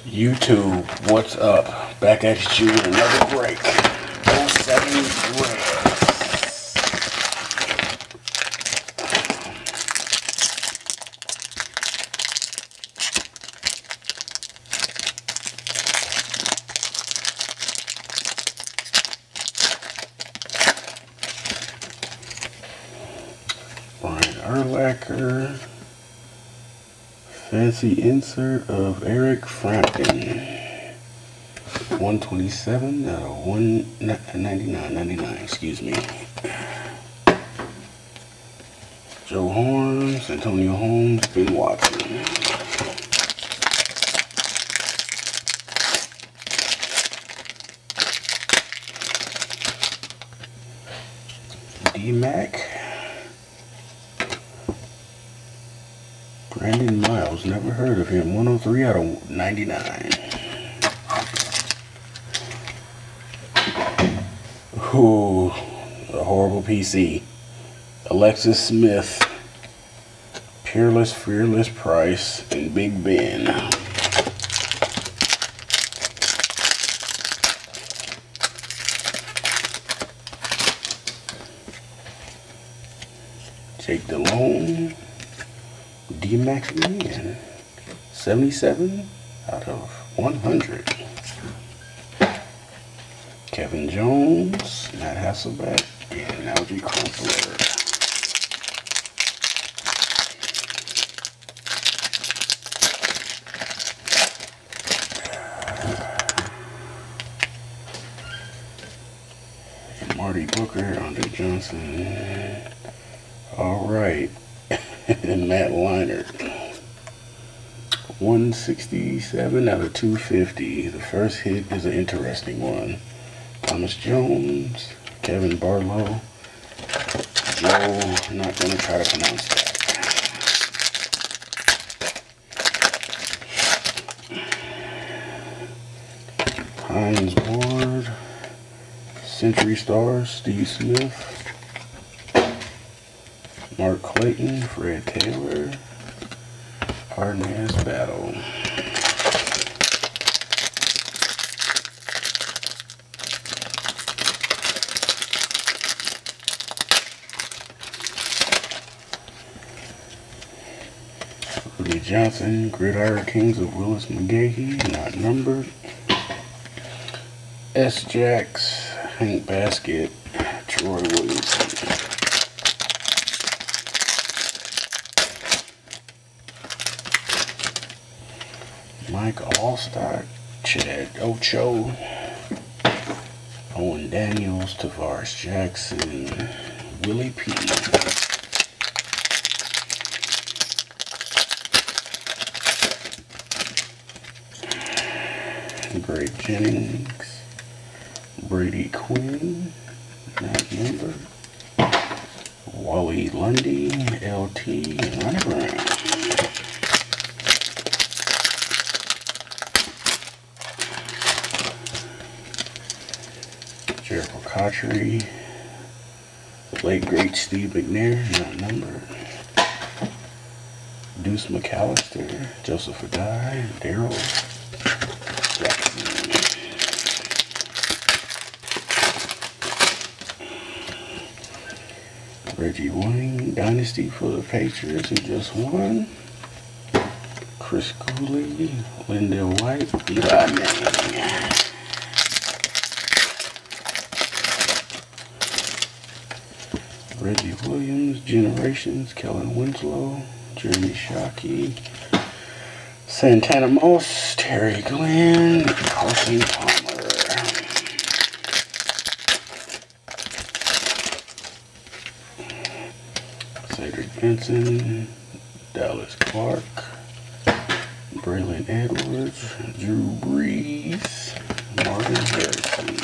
YouTube, what's up? Back at you with another break. '07 Reds. Brian Urlacher. Fancy insert of Eric Frampton. 127 out of 199.99, excuse me. Joe Horns, Antonio Holmes, Ben Watson. D-Mac. Brandon Miles, never heard of him. 103 out of 99. Ooh, a horrible PC. Alexis Smith, Peerless, Fearless Price, and Big Ben. Jake DeLone. D-Max again. 77 out of 100. Kevin Jones, Matt Hasselbeck, and Algie Crumpler. And Marty Booker, Andre Johnson. All right. And Matt Leinart. 167 out of 250. The first hit is an interesting one. Thomas Jones, Kevin Barlow. Joe, I'm not going to try to pronounce that. Hines Ward, Century Stars, Steve Smith. Mark Clayton, Fred Taylor, Hard-Ass Battle. Rudy Johnson, Gridiron Kings of Willis McGahee, not numbered. S. Jacks, Hank Basket, Troy Williamson. Mike Allstock, Chad Ocho, Owen Daniels, Tavares Jackson, Willie P. Greg Jennings, Brady Quinn, not numbered. Wally Lundy, LT, and Ronnie Brown. Jericho Cotchery, the late great Steve McNair, not numbered. Deuce McAllister, Joseph Adai, Daryl Jackson. Reggie Wayne, Dynasty for the Patriots, who just won. Chris Cooley, Lindell White, Eli Manning. Reggie Williams, Generations, Kellen Winslow, Jeremy Shockey, Santana Moss, Terry Glenn, Carson Palmer. Cedric Benson, Dallas Clark, Braylon Edwards, Drew Brees, Marvin Harrison.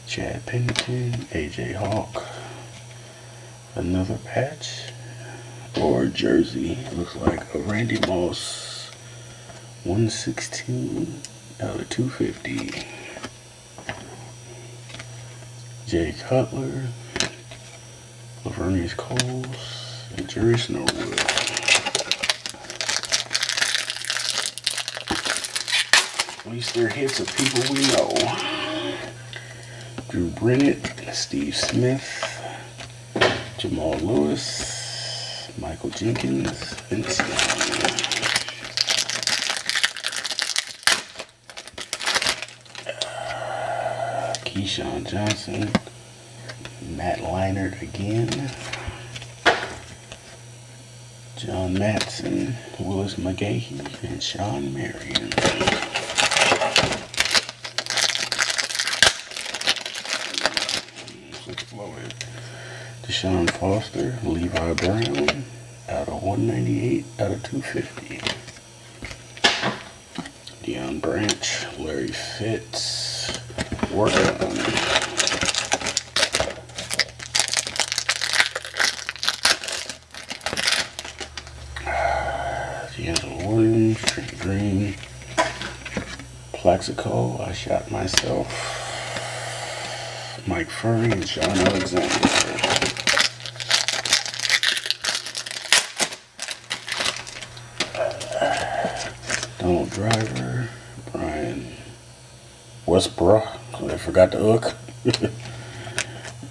Chad Pennington, AJ Hawk, another patch or jersey. Looks like a Randy Moss, 116 out of 250. Jay Cutler, Lavernius Coles, Jerry Snowwood. At least they're hits of people we know. Drew Brennett, Steve Smith, Jamal Lewis, Michael Jenkins, Vince Young. Keyshawn Johnson, Matt Leinart again, John Matson, Willis McGahee, and Sean Marion. Floyd, Deshaun Foster, Levi Brown, out of 198, out of 250. Deion Branch, Larry Fitz, work on. D'Angelo Williams, Trent Green, Plaxico, I shot myself, Mike Furry, and Sean Alexander. Donald Driver, Brian Westbrook, I forgot the hook.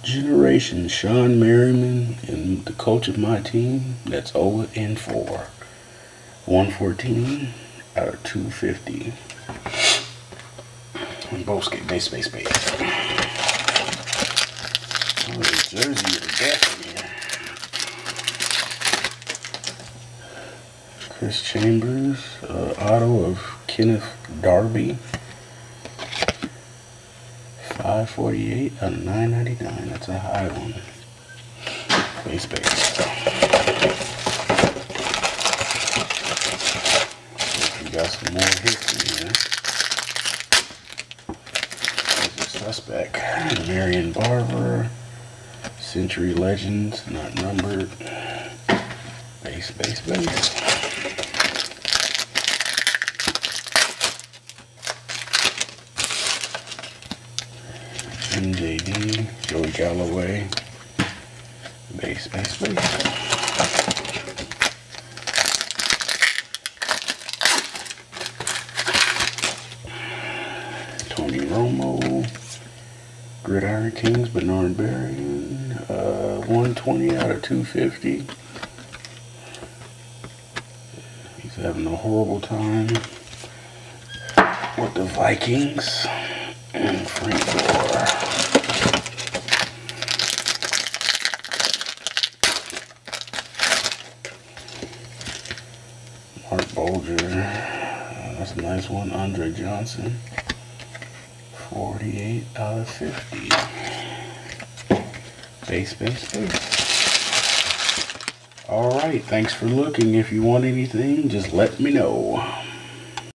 Generation, Sean Merriman, and the coach of my team, that's 0-4. 114 out of 250. And both get base. Oh, the jersey of the death here. Chris Chambers, auto of Kenneth Darby. 548 out of 999. That's a high one. Base. We got some more hits in here. There's a suspect. Marion Barber. Century Legends, not numbered. Base. MJD, Joey Galloway, base. Tony Romo, Gridiron Kings, Bernard Berrian, 120 out of 250. He's having a horrible time with the Vikings. And Frank Gore. Mark Bulger. That's a nice one. Andre Johnson. 48 out of 50. Base. Alright, thanks for looking. If you want anything, just let me know.